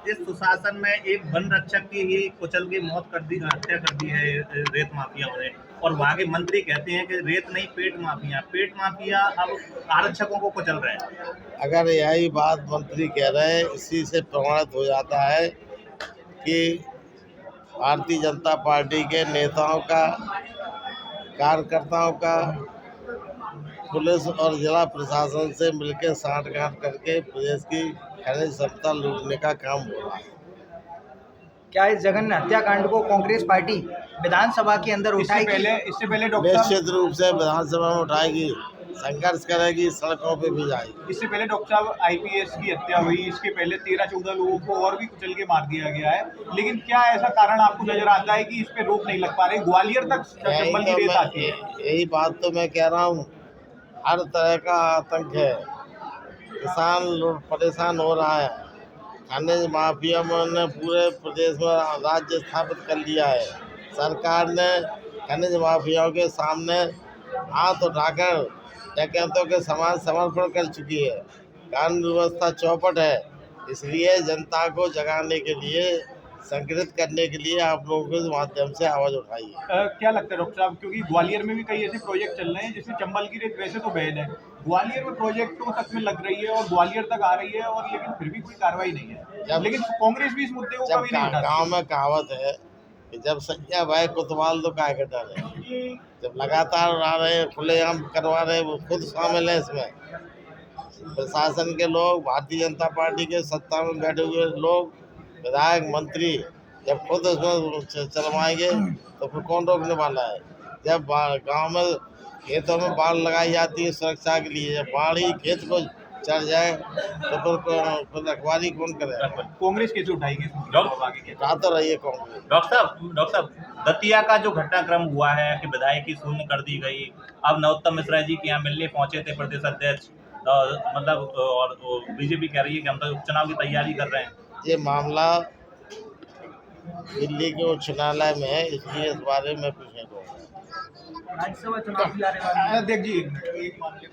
इस सुशासन में एक वन रक्षक की ही कुचल की मौत कर दी, हत्या कर दी है रेत माफियाओं ने। और वहां के मंत्री कहते हैं कि रेत नहीं, पेट माफिया अब आरक्षकों को कुचल रहे हैं। अगर यही बात मंत्री कह रहे हैं, इसी से प्रमाणित हो जाता है कि भारतीय जनता पार्टी के नेताओं का, कार्यकर्ताओं का पुलिस और जिला प्रशासन से मिलकर सांठगांठ करके प्रदेश की खनिज संपदा लूटने का काम हो रहा है। क्या इस जघन्य हत्याकांड को कांग्रेस पार्टी विधानसभा के अंदर उठाएगी? इससे पहले डॉक्टर निश्चित रूप से विधानसभा में उठाएगी, संघर्ष करेगी, सड़कों पे भी जाएगी। इससे पहले डॉक्टर साहब आईपीएस की हत्या हुई, इसके पहले 13-14 लोगों को और भी कुचल के मार दिया गया है, लेकिन क्या ऐसा कारण आपको नजर आता है कि इस पे रोक नहीं लग पा रही? ग्वालियर तक चंबल की रेत आती है। यही बात तो मैं कह रहा हूँ, हर तरह का आतंक है, किसान लोग परेशान हो रहा है, खनिज माफिया ने पूरे प्रदेश में राज्य स्थापित कर लिया है। सरकार ने खनिज माफियाओं के सामने हाथ उठाकर डकैतों के समान समर्पण कर चुकी है। कानून व्यवस्था चौपट है, इसलिए जनता को जगाने के लिए, संगठित करने के लिए आप लोगों के माध्यम से आवाज उठाई है। क्या लगता है डॉक्टर साहब, क्योंकि ग्वालियर में भी कई ऐसे प्रोजेक्ट चल रहे हैं जिसमें चंबल की रेत वैसे तो बैन है, ग्वालियर में प्रोजेक्ट तो सच में लग रही है और ग्वालियर तक आ रही है, और लेकिन फिर भी कोई कार्रवाई नहीं है। लेकिन कांग्रेस भी इस मुद्दे को कभी नहीं उठाती। गाँव में कहावत है कि जब सैया भाई कोतवाल तो काय के डर है। जब लगातार आ रहे हैं, खुलेआम करवा रहे हैं, वो खुद शामिल है इसमें। प्रशासन के लोग, भारतीय जनता पार्टी के सत्ता में बैठे हुए लोग, विधायक, मंत्री जब खुद उसमें चलवाएंगे तो फिर कौन रोकने वाला है? जब गांव में खेतों में बाढ़ लगाई जाती है सुरक्षा के लिए, जब बाढ़ ही खेत को चढ़ जाए तो फिर रखवाली कौन करे? कांग्रेस कैसे उठाएगी? कहा तो रही है कांग्रेस। डॉक्टर साहब, दतिया का जो घटनाक्रम हुआ है कि विधायकी शून्य कर दी गई, अब नरोत्तम मिश्रा जी के यहाँ मिलने पहुंचे थे प्रदेश अध्यक्ष, मतलब और बीजेपी कह रही है कि हम तो उपचुनाव की तैयारी कर रहे हैं। ये मामला दिल्ली के उच्च न्यायालय में है, इसलिए इस बारे में कुछ नहीं कहूँगा। राज्यसभा चुनाव भी आने वाली है। देखिए एक मामले